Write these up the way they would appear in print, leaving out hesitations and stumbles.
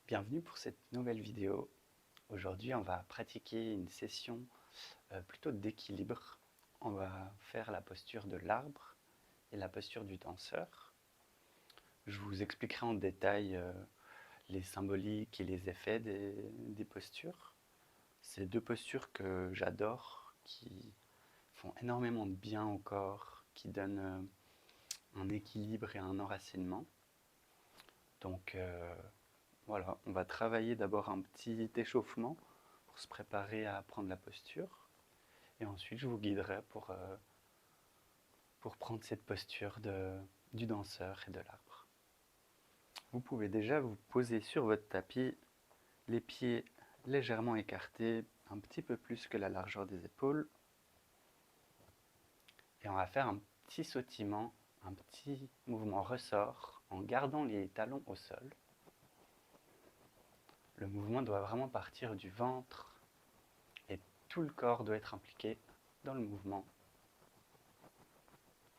Bienvenue pour cette nouvelle vidéo. Aujourd'hui, on va pratiquer une session plutôt d'équilibre. On va faire la posture de l'arbre et la posture du danseur. Je vous expliquerai en détail les symboliques et les effets des postures. C'est deux postures que j'adore, qui font énormément de bien au corps, qui donnent un équilibre et un enracinement. Donc voilà, on va travailler d'abord un petit échauffement pour se préparer à prendre la posture. Et ensuite, je vous guiderai pour prendre cette posture du danseur et de l'arbre. Vous pouvez déjà vous poser sur votre tapis, les pieds légèrement écartés, un petit peu plus que la largeur des épaules. Et on va faire un petit sautillement, un petit mouvement ressort en gardant les talons au sol. Le mouvement doit vraiment partir du ventre et tout le corps doit être impliqué dans le mouvement.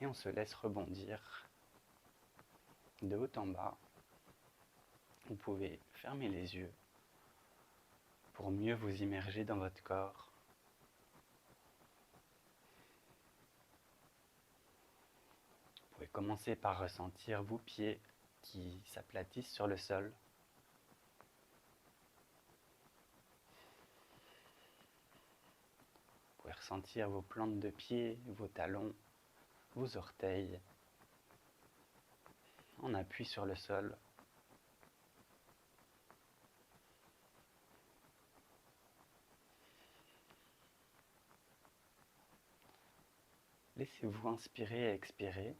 Et on se laisse rebondir de haut en bas. Vous pouvez fermer les yeux pour mieux vous immerger dans votre corps. Vous pouvez commencer par ressentir vos pieds qui s'aplatissent sur le sol. Vous pouvez ressentir vos plantes de pied, vos talons, vos orteils en appui sur le sol. Laissez-vous inspirer et expirer.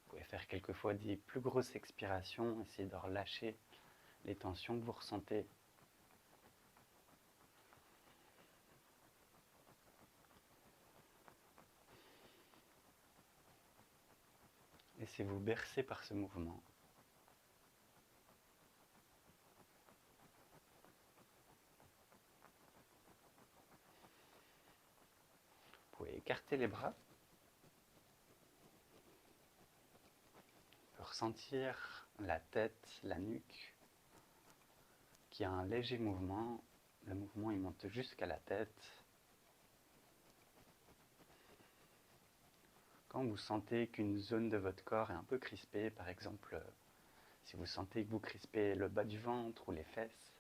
Vous pouvez faire quelquefois des plus grosses expirations, essayez de relâcher les tensions que vous ressentez. Laissez-vous bercer par ce mouvement. Vous pouvez écarter les bras. Vous pouvez ressentir la tête, la nuque, qui a un léger mouvement. Le mouvement il monte jusqu'à la tête. Quand vous sentez qu'une zone de votre corps est un peu crispée, par exemple, si vous sentez que vous crispez le bas du ventre ou les fesses,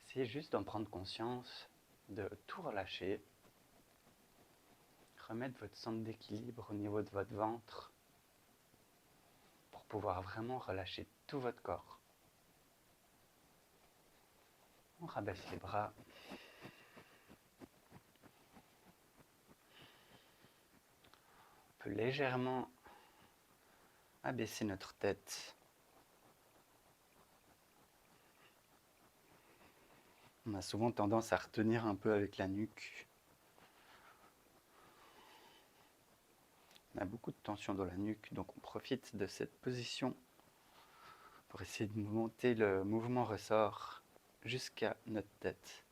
essayez juste d'en prendre conscience, de tout relâcher, remettre votre centre d'équilibre au niveau de votre ventre pour pouvoir vraiment relâcher tout votre corps. On rabaisse les bras. On peut légèrement abaisser notre tête. On a souvent tendance à retenir un peu avec la nuque. On a beaucoup de tension dans la nuque, donc on profite de cette position pour essayer de monter le mouvement ressort jusqu'à notre tête.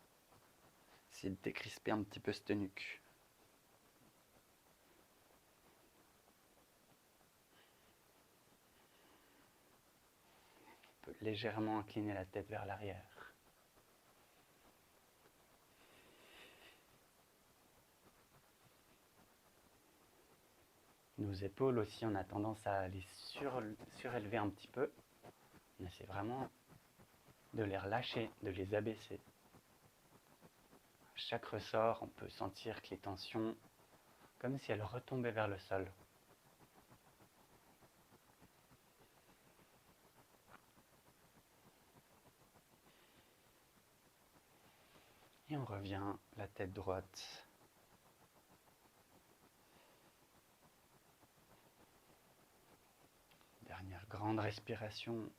Essayez de décrisper un petit peu cette nuque. On peut légèrement incliner la tête vers l'arrière. Nos épaules aussi, on a tendance à les surélever un petit peu. On essaie vraiment de les relâcher, de les abaisser. À chaque ressort, on peut sentir que les tensions, comme si elles retombaient vers le sol. Et on revient la tête droite. Dernière grande respiration.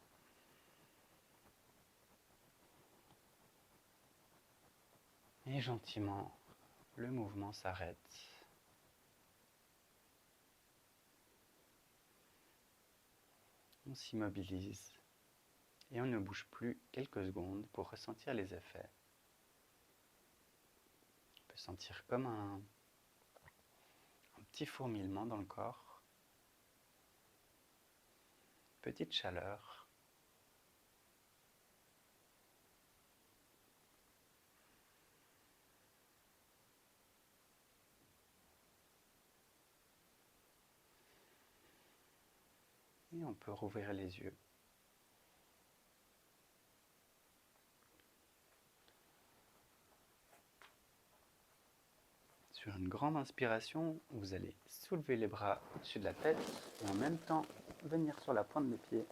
Et gentiment, le mouvement s'arrête. On s'immobilise et on ne bouge plus quelques secondes pour ressentir les effets. On peut sentir comme un petit fourmillement dans le corps, petite chaleur. Et on peut rouvrir les yeux. Sur une grande inspiration, vous allez soulever les bras au-dessus de la tête et en même temps venir sur la pointe des pieds.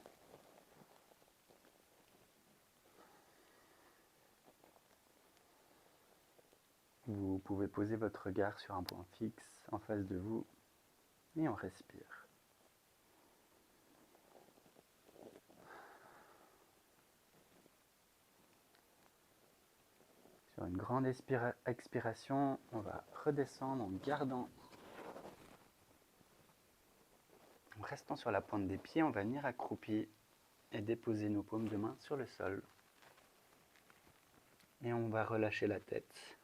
Vous pouvez poser votre regard sur un point fixe en face de vous et on respire. Sur une grande expiration, on va redescendre en gardant. En restant sur la pointe des pieds, on va venir accroupi et déposer nos paumes de main sur le sol. Et on va relâcher la tête.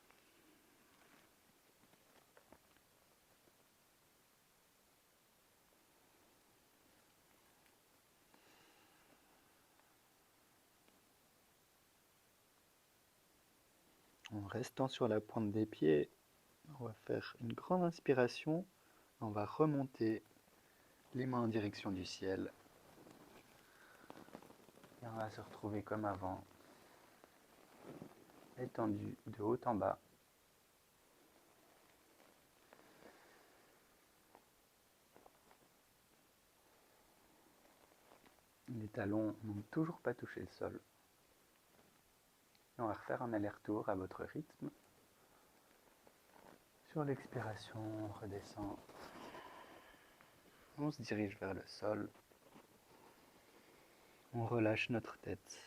En restant sur la pointe des pieds, on va faire une grande inspiration. On va remonter les mains en direction du ciel. Et on va se retrouver comme avant, étendu de haut en bas. Les talons n'ont toujours pas touché le sol. Et on va refaire un aller-retour à votre rythme. Sur l'expiration, on redescend. On se dirige vers le sol. On relâche notre tête.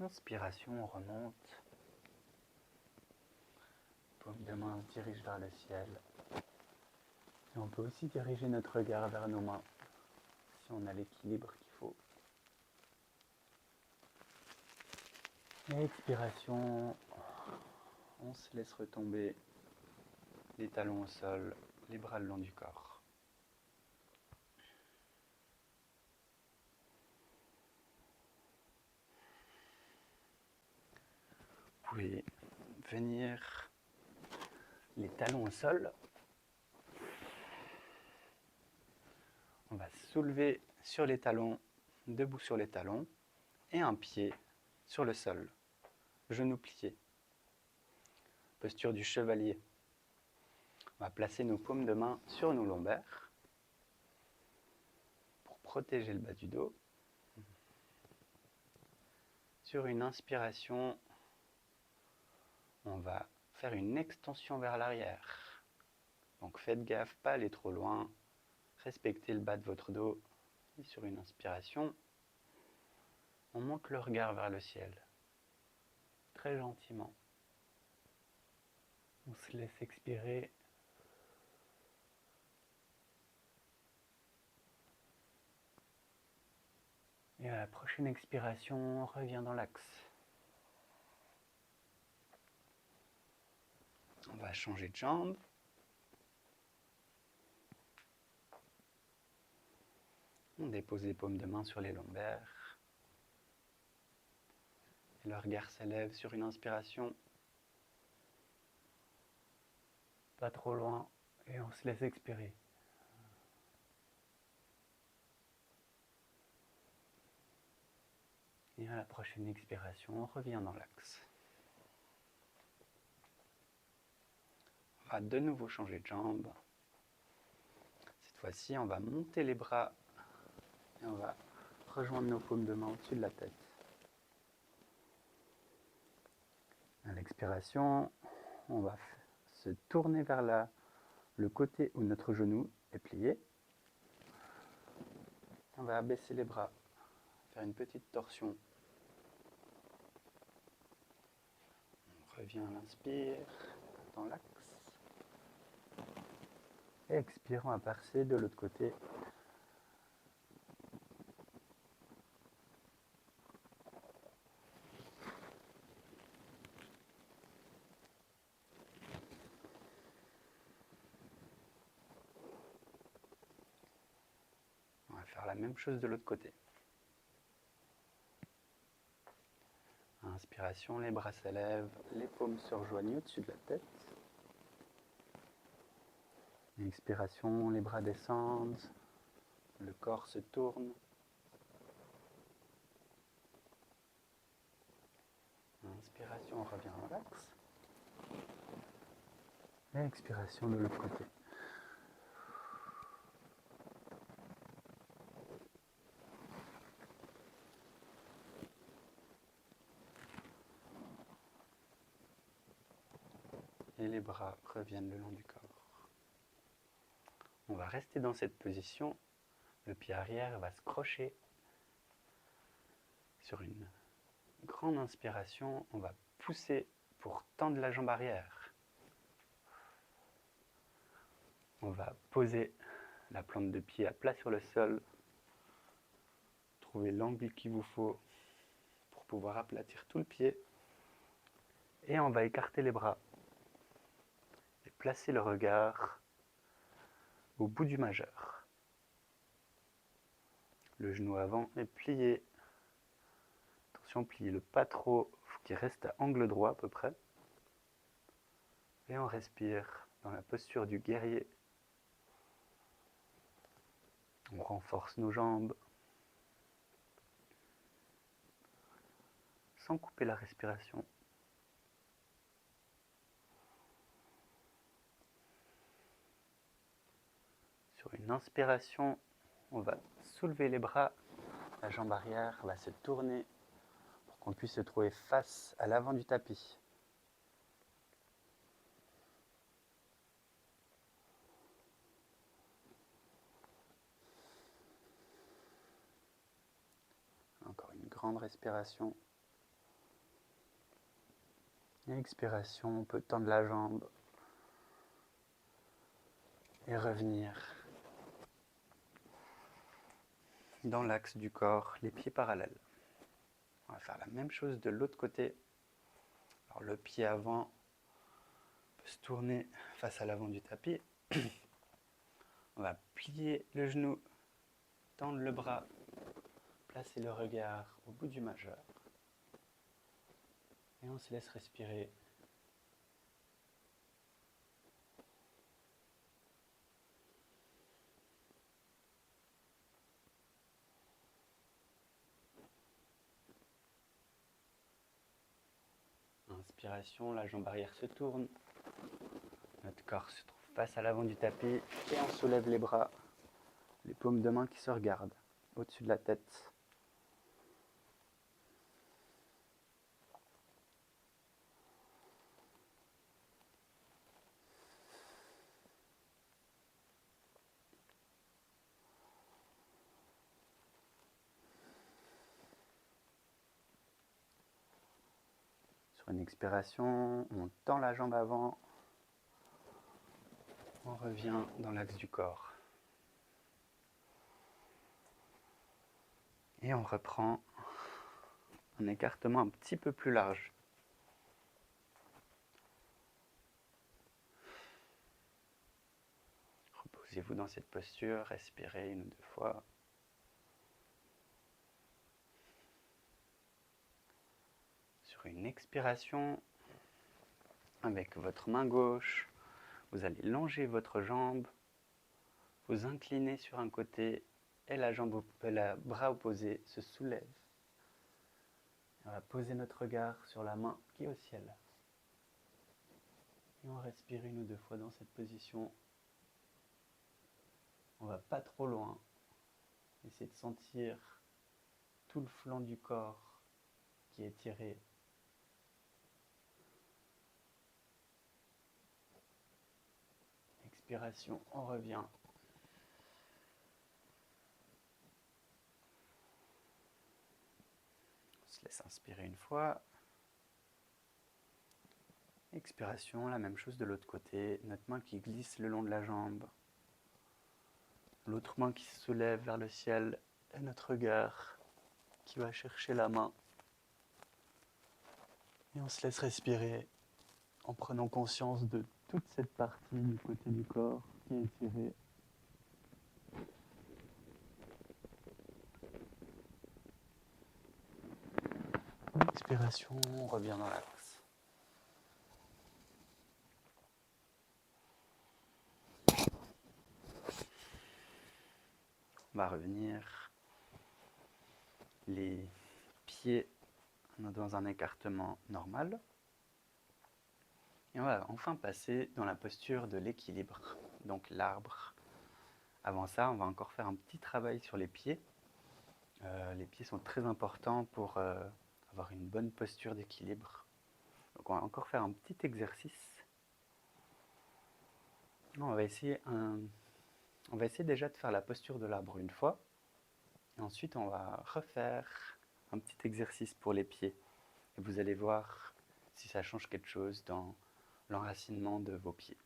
Inspiration, on remonte. Paume de main se dirige vers le ciel. Et on peut aussi diriger notre regard vers nos mains si on a l'équilibre qu'il faut. Et expiration, on se laisse retomber les talons au sol, les bras le long du corps. Vous pouvez venir les talons au sol. On va soulever sur les talons, debout sur les talons, et un pied sur le sol, genou plié. Posture du chevalier. On va placer nos paumes de main sur nos lombaires pour protéger le bas du dos. Sur une inspiration, on va faire une extension vers l'arrière. Donc faites gaffe, pas aller trop loin. Respectez le bas de votre dos. Et sur une inspiration, on monte le regard vers le ciel. Très gentiment. On se laisse expirer. Et à la prochaine expiration, on revient dans l'axe. On va changer de jambe. On dépose les paumes de main sur les lombaires. Et le regard s'élève sur une inspiration. Pas trop loin. Et on se laisse expirer. Et à la prochaine expiration, on revient dans l'axe. On va de nouveau changer de jambe. Cette fois-ci, on va monter les bras et on va rejoindre nos paumes de main au-dessus de la tête. À l'expiration, on va se tourner vers le côté où notre genou est plié. On va abaisser les bras, faire une petite torsion. On revient à l'inspire, dans l'axe. Et expire, on va passer de l'autre côté. faire la même chose de l'autre côté. Inspiration, les bras s'élèvent, les paumes se rejoignent au-dessus de la tête. Expiration, les bras descendent, le corps se tourne. Inspiration, on revient en l'axe. Et expiration de l'autre côté. Et les bras reviennent le long du corps. On va rester dans cette position. Le pied arrière va se crocher sur une grande inspiration. On va pousser pour tendre la jambe arrière. On va poser la plante de pied à plat sur le sol. Trouvez l'angle qu'il vous faut pour pouvoir aplatir tout le pied. Et on va écarter les bras et placer le regard au bout du majeur. Le genou avant est plié. Attention, pliez-le pas trop, il faut qu'il reste à angle droit à peu près. Et on respire dans la posture du guerrier. On renforce nos jambes sans couper la respiration. Sur une inspiration, on va soulever les bras, la jambe arrière va se tourner pour qu'on puisse se trouver face à l'avant du tapis. Encore une grande respiration. Expiration, on peut tendre la jambe et revenir dans l'axe du corps, les pieds parallèles. On va faire la même chose de l'autre côté. Alors le pied avant peut se tourner face à l'avant du tapis. On va plier le genou, tendre le bras, placer le regard au bout du majeur. Et on se laisse respirer. Inspiration, la jambe arrière se tourne. Notre corps se trouve face à l'avant du tapis et on soulève les bras, les paumes de main qui se regardent au-dessus de la tête. Sur une expiration, on tend la jambe avant. On revient dans l'axe du corps. Et on reprend un écartement un petit peu plus large. Reposez-vous dans cette posture, respirez 1 ou 2 fois. Sur une expiration, avec votre main gauche, vous allez longer votre jambe, vous incliner sur un côté et le bras opposé se soulève. On va poser notre regard sur la main qui est au ciel. Et on respire 1 ou 2 fois dans cette position. On ne va pas trop loin. Essayez de sentir tout le flanc du corps qui est tiré. Expiration, on revient. On se laisse inspirer 1 fois. Expiration, la même chose de l'autre côté. Notre main qui glisse le long de la jambe. L'autre main qui se soulève vers le ciel. Et notre regard qui va chercher la main. Et on se laisse respirer en prenant conscience de toute cette partie du côté du corps qui est étirée. Expiration, on revient dans l'axe. On va revenir. Les pieds dans un écartement normal. Et on va enfin passer dans la posture de l'équilibre, donc l'arbre. Avant ça, on va encore faire un petit travail sur les pieds. Les pieds sont très importants pour avoir une bonne posture d'équilibre. Donc on va encore faire un petit exercice. On va essayer déjà de faire la posture de l'arbre une fois. Et ensuite, on va refaire un petit exercice pour les pieds. Et vous allez voir si ça change quelque chose dans l'enracinement de vos pieds.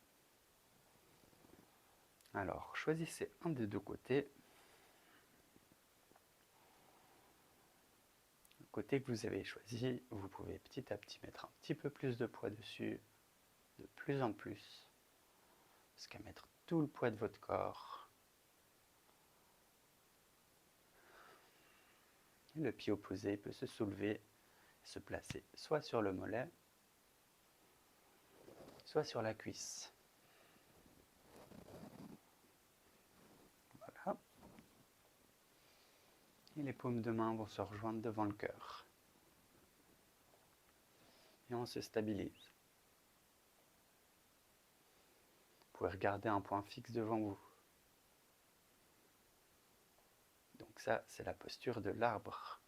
Alors, choisissez un des deux côtés. Le côté que vous avez choisi, vous pouvez petit à petit mettre un petit peu plus de poids dessus, de plus en plus, jusqu'à mettre tout le poids de votre corps. Et le pied opposé peut se soulever, se placer soit sur le mollet, soit sur la cuisse. Voilà. Et les paumes de main vont se rejoindre devant le cœur. Et on se stabilise. Vous pouvez regarder un point fixe devant vous. Donc ça, c'est la posture de l'arbre.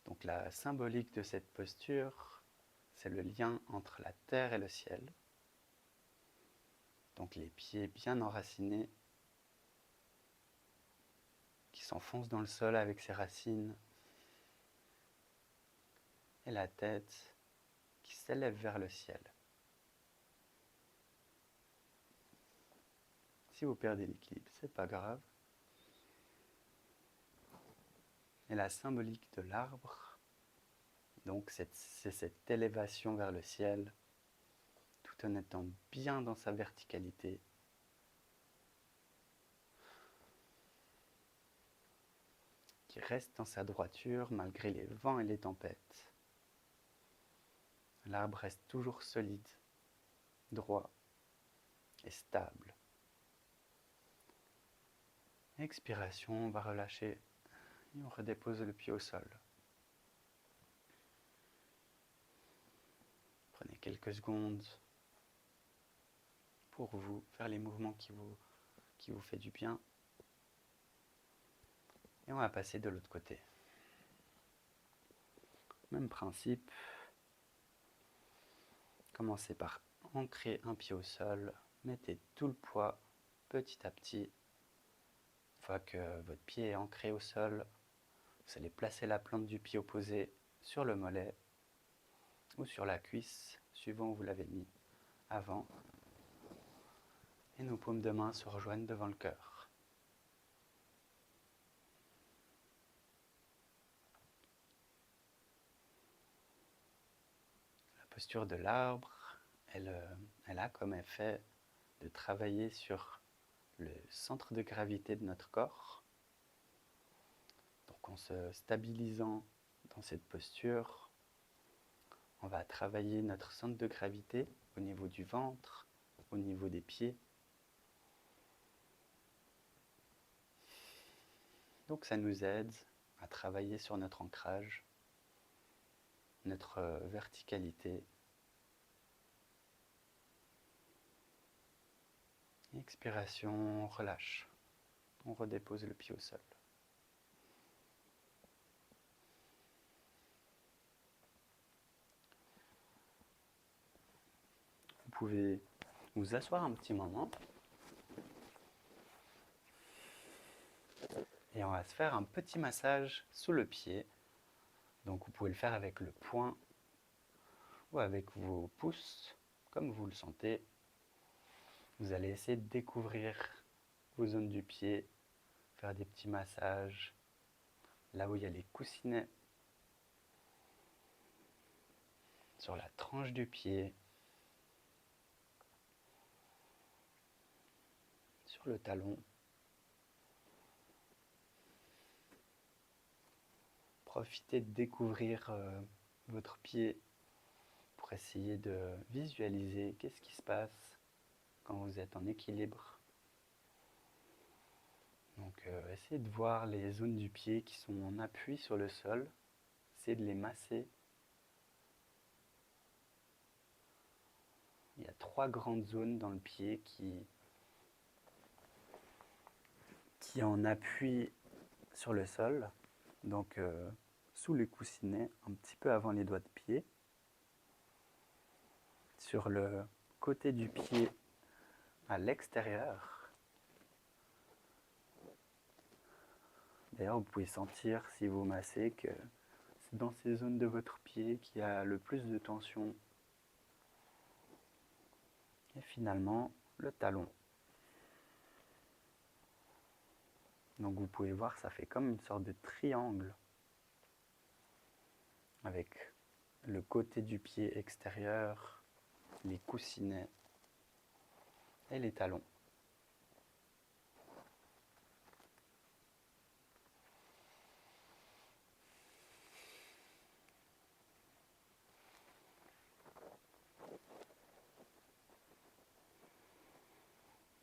Donc la symbolique de cette posture, c'est le lien entre la terre et le ciel. Donc les pieds bien enracinés, qui s'enfoncent dans le sol avec ses racines, et la tête qui s'élève vers le ciel. Si vous perdez l'équilibre, c'est pas grave. Et la symbolique de l'arbre, donc c'est cette élévation vers le ciel, tout en étant bien dans sa verticalité. Qui reste dans sa droiture malgré les vents et les tempêtes. L'arbre reste toujours solide, droit et stable. Expiration, on va relâcher et on redépose le pied au sol. Prenez quelques secondes pour vous faire les mouvements qui vous fait du bien. Et on va passer de l'autre côté. Même principe. Commencez par ancrer un pied au sol. Mettez tout le poids petit à petit. Une fois que votre pied est ancré au sol, vous allez placer la plante du pied opposé sur le mollet ou sur la cuisse, suivant où vous l'avez mis avant. Et nos paumes de main se rejoignent devant le cœur. La posture de l'arbre, elle a comme effet de travailler sur le centre de gravité de notre corps. Donc en se stabilisant dans cette posture, on va travailler notre centre de gravité au niveau du ventre, au niveau des pieds. Donc ça nous aide à travailler sur notre ancrage, notre verticalité. Expiration, on relâche. On redépose le pied au sol. Vous pouvez vous asseoir un petit moment. Et on va se faire un petit massage sous le pied. Donc vous pouvez le faire avec le poing ou avec vos pouces, comme vous le sentez. Vous allez essayer de découvrir vos zones du pied, faire des petits massages là où il y a les coussinets, sur la tranche du pied, sur le talon. Profitez de découvrir votre pied pour essayer de visualiser qu'est-ce qui se passe quand vous êtes en équilibre. Donc essayez de voir les zones du pied qui sont en appui sur le sol. Essayez de les masser. Il y a 3 grandes zones dans le pied qui en appui sur le sol. Donc sous les coussinets, un petit peu avant les doigts de pied. Sur le côté du pied à l'extérieur. D'ailleurs, vous pouvez sentir, si vous massez, que c'est dans ces zones de votre pied qu'il y a le plus de tension. Et finalement, le talon. Donc vous pouvez voir, ça fait comme une sorte de triangle avec le côté du pied extérieur, les coussinets et les talons.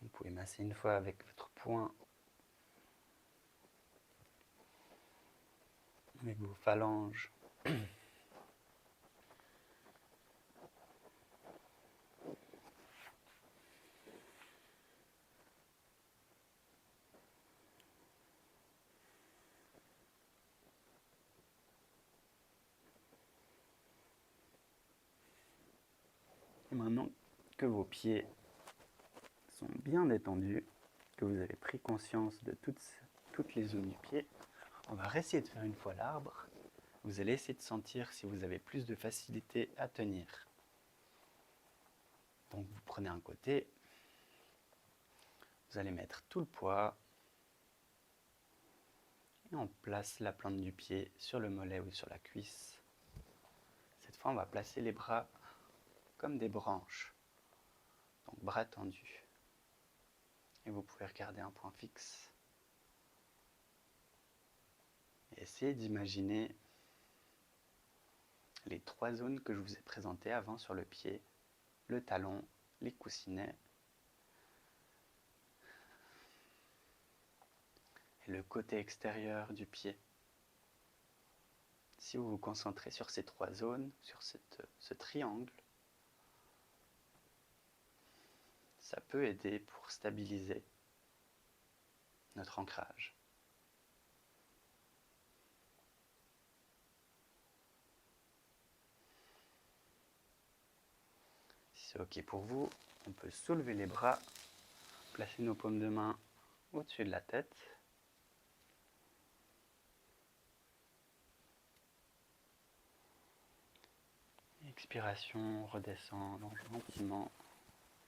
Vous pouvez masser une fois avec votre poing, avec vos phalanges. Et maintenant que vos pieds sont bien détendus, que vous avez pris conscience de toutes les zones du pied, on va essayer de faire une fois l'arbre. Vous allez essayer de sentir si vous avez plus de facilité à tenir. Donc vous prenez un côté, vous allez mettre tout le poids et on place la plante du pied sur le mollet ou sur la cuisse. Cette fois, on va placer les bras comme des branches, donc bras tendus. Et vous pouvez regarder un point fixe. Et essayez d'imaginer les 3 zones que je vous ai présentées avant sur le pied, le talon, les coussinets et le côté extérieur du pied. Si vous vous concentrez sur ces 3 zones, sur ce triangle, ça peut aider pour stabiliser notre ancrage. Si c'est OK pour vous, on peut soulever les bras, placer nos paumes de main au-dessus de la tête. Expiration, redescend gentiment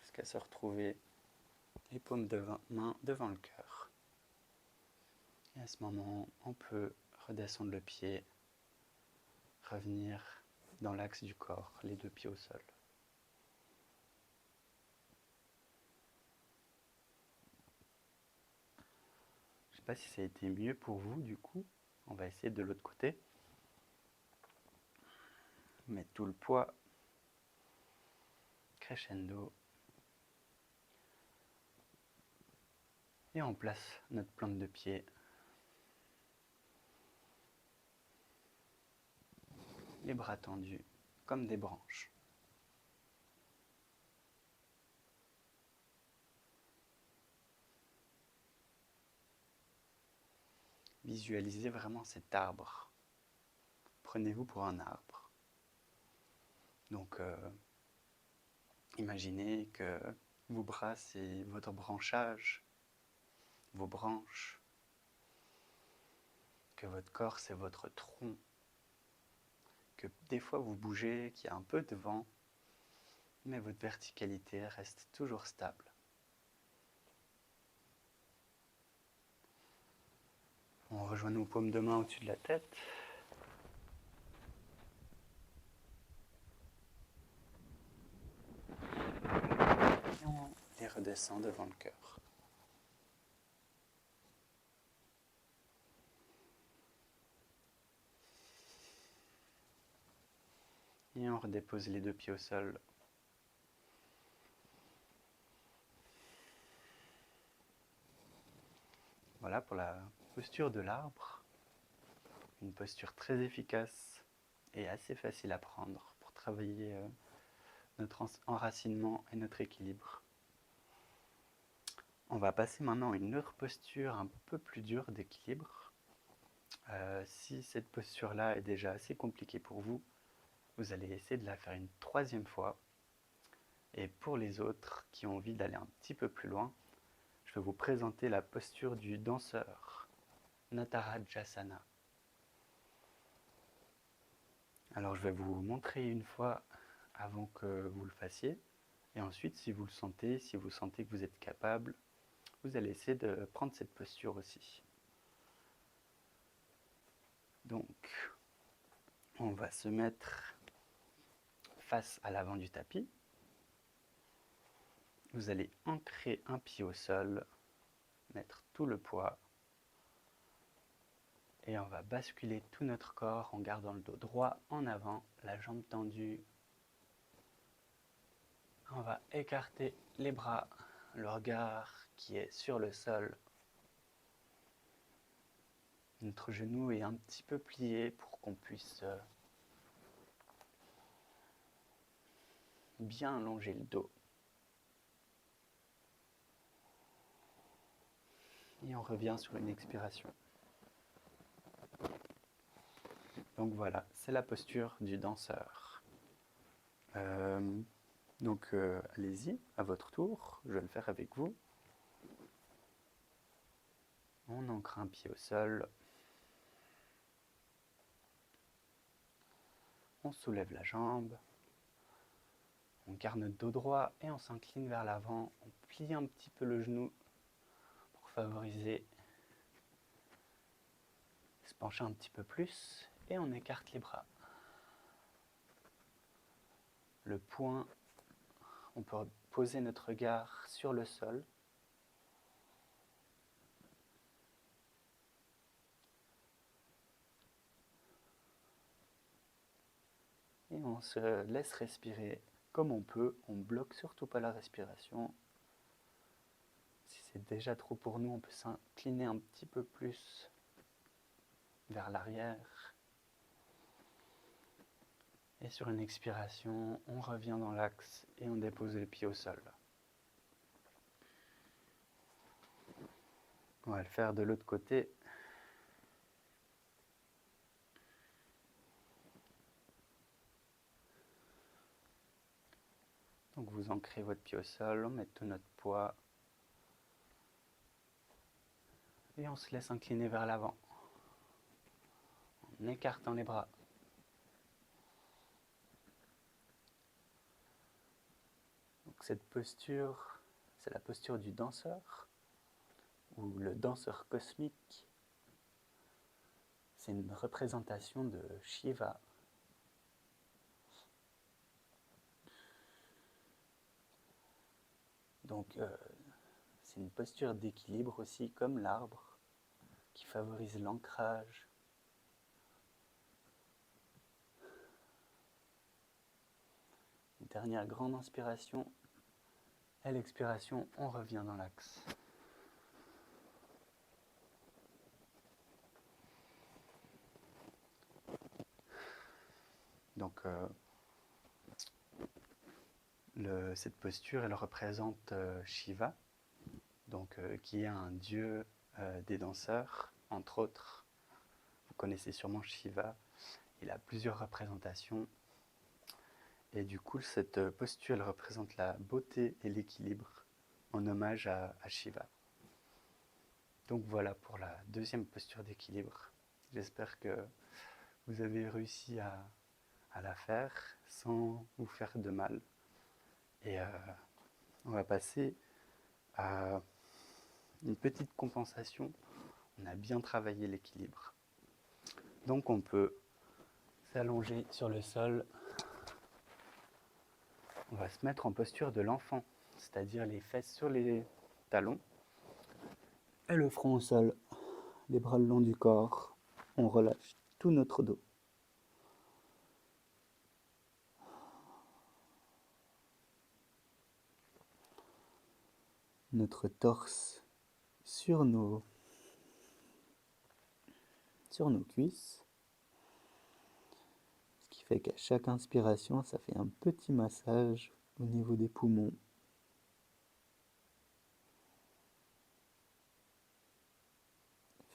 jusqu'à se retrouver les paumes de main devant le cœur. Et à ce moment, on peut redescendre le pied, revenir dans l'axe du corps, les 2 pieds au sol. Je ne sais pas si ça a été mieux pour vous du coup. On va essayer de l'autre côté. Mettre tout le poids, crescendo. Et on place notre plante de pied les bras tendus comme des branches. Visualisez vraiment cet arbre. Prenez-vous pour un arbre. Donc, imaginez que vos bras, c'est votre branchage, vos branches, que votre corps, c'est votre tronc, que des fois vous bougez, qu'il y a un peu de vent, mais votre verticalité reste toujours stable. On rejoint nos paumes de main au-dessus de la tête. Et on les redescend devant le cœur. Et on redépose les deux pieds au sol. Voilà pour la posture de l'arbre. Une posture très efficace et assez facile à prendre pour travailler notre enracinement et notre équilibre. On va passer maintenant à une autre posture un peu plus dure d'équilibre. Si cette posture-là est déjà assez compliquée pour vous, vous allez essayer de la faire une troisième fois. Et pour les autres qui ont envie d'aller un petit peu plus loin, je vais vous présenter la posture du danseur, Natarajasana. Alors je vais vous montrer une fois avant que vous le fassiez. Et ensuite, si vous le sentez, si vous sentez que vous êtes capable, vous allez essayer de prendre cette posture aussi. Donc, on va se mettre face à l'avant du tapis. Vous allez ancrer un pied au sol, mettre tout le poids. Et on va basculer tout notre corps en gardant le dos droit en avant, la jambe tendue. On va écarter les bras, le regard qui est sur le sol. Notre genou est un petit peu plié pour qu'on puisse bien allonger le dos. Et on revient sur une expiration. Donc voilà, c'est la posture du danseur. Allez-y, à votre tour, je vais le faire avec vous. On ancre un pied au sol. On soulève la jambe. On garde notre dos droit et on s'incline vers l'avant. On plie un petit peu le genou pour favoriser se pencher un petit peu plus. Et on écarte les bras. Le poing, on peut poser notre regard sur le sol. Et on se laisse respirer comme on peut. On ne bloque surtout pas la respiration. Si c'est déjà trop pour nous, on peut s'incliner un petit peu plus vers l'arrière. Et sur une expiration, on revient dans l'axe et on dépose les pieds au sol. On va le faire de l'autre côté. Donc vous ancrez votre pied au sol, on met tout notre poids. Et on se laisse incliner vers l'avant. En écartant les bras. Donc cette posture, c'est la posture du danseur, ou le danseur cosmique. C'est une représentation de Shiva. Donc c'est une posture d'équilibre aussi, comme l'arbre, qui favorise l'ancrage. Une dernière grande inspiration. À l'expiration, on revient dans l'axe. Donc, cette posture, elle représente Shiva, qui est un dieu des danseurs, entre autres. Vous connaissez sûrement Shiva. Il a plusieurs représentations. Et du coup, cette posture, elle représente la beauté et l'équilibre en hommage à Shiva. Donc voilà pour la deuxième posture d'équilibre. J'espère que vous avez réussi à la faire sans vous faire de mal. Et on va passer à une petite compensation. On a bien travaillé l'équilibre. Donc on peut s'allonger sur le sol. On va se mettre en posture de l'enfant, c'est-à-dire les fesses sur les talons et le front au sol, les bras le long du corps. On relâche tout notre dos. notre torse sur nos cuisses, ce qui fait qu'à chaque inspiration, ça fait un petit massage au niveau des poumons.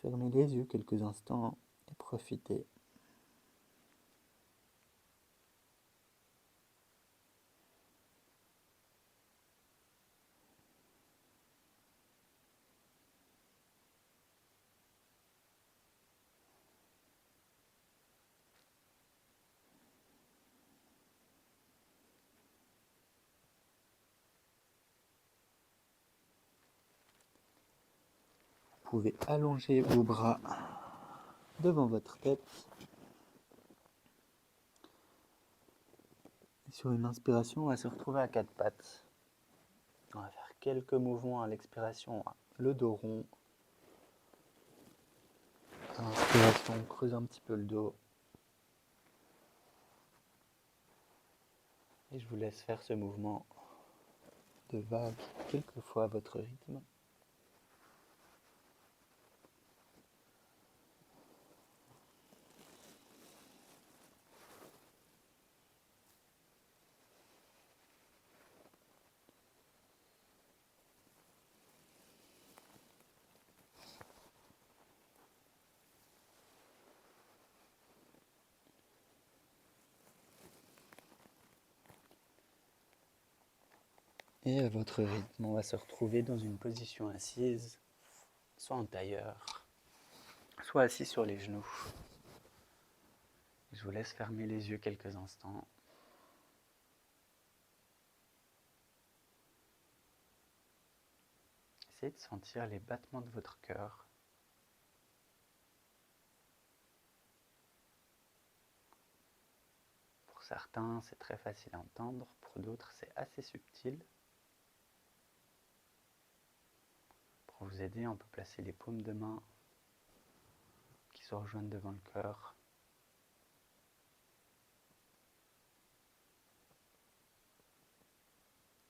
Fermez les yeux quelques instants et profitez. Vous pouvez allonger vos bras devant votre tête. Et sur une inspiration, on va se retrouver à quatre pattes. On va faire quelques mouvements à l'expiration, le dos rond. À l'inspiration, on creuse un petit peu le dos. Et je vous laisse faire ce mouvement de vague quelquefois à votre rythme. Et à votre rythme, on va se retrouver dans une position assise, soit en tailleur, soit assis sur les genoux. Je vous laisse fermer les yeux quelques instants. Essayez de sentir les battements de votre cœur. Pour certains, c'est très facile à entendre, pour d'autres, c'est assez subtil. Pour vous aider, on peut placer les paumes de main qui se rejoignent devant le cœur.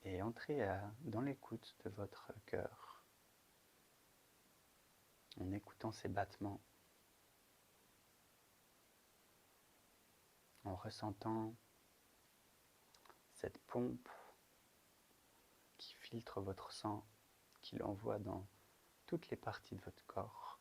Et entrez dans l'écoute de votre cœur, en écoutant ses battements, en ressentant cette pompe qui filtre votre sang, qui l'envoie dans toutes les parties de votre corps.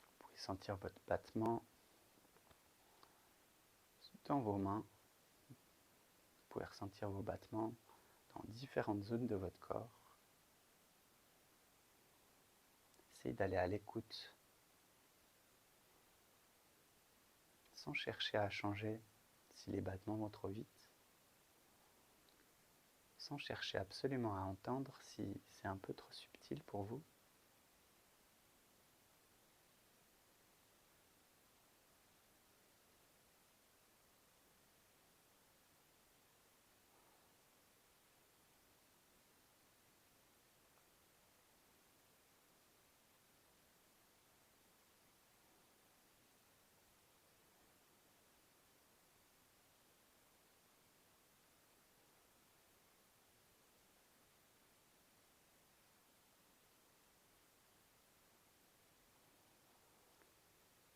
Vous pouvez sentir votre battement dans vos mains. Vous pouvez ressentir vos battements dans différentes zones de votre corps. Essayez d'aller à l'écoute sans chercher à changer si les battements vont trop vite, sans chercher absolument à entendre si c'est un peu trop subtil pour vous.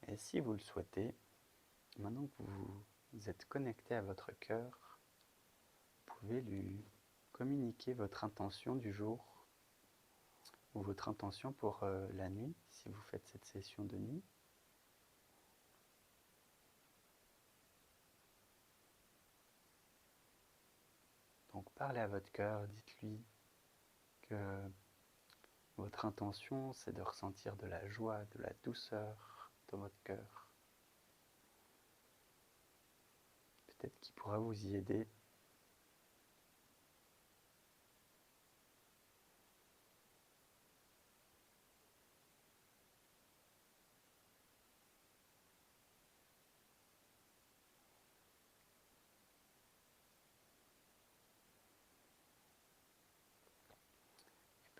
Et si vous le souhaitez, maintenant que vous êtes connecté à votre cœur, vous pouvez lui communiquer votre intention du jour ou votre intention pour la nuit, si vous faites cette session de nuit. Donc parlez à votre cœur, dites-lui que votre intention, c'est de ressentir de la joie, de la douceur dans votre cœur. Peut-être qu'il pourra vous y aider.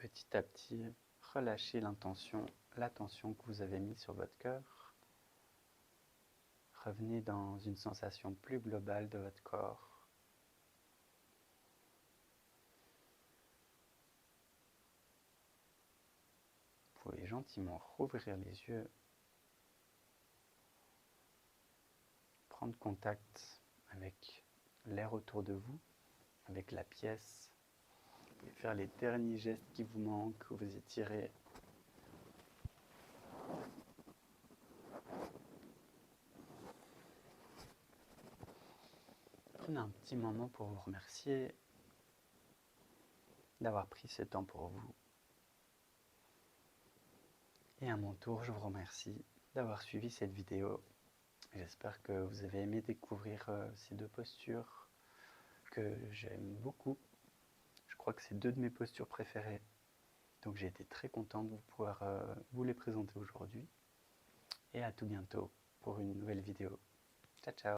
petit à petit, relâchez l'attention que vous avez mise sur votre cœur. Revenez dans une sensation plus globale de votre corps. Vous pouvez gentiment rouvrir les yeux, prendre contact avec l'air autour de vous, avec la pièce. Vous pouvez faire les derniers gestes qui vous manquent, vous étirez. Prenez un petit moment pour vous remercier d'avoir pris ce temps pour vous. Et à mon tour, je vous remercie d'avoir suivi cette vidéo. J'espère que vous avez aimé découvrir ces deux postures que j'aime beaucoup. Je crois que c'est deux de mes postures préférées. Donc j'ai été très content de pouvoir vous les présenter aujourd'hui. Et à tout bientôt pour une nouvelle vidéo. Ciao, ciao!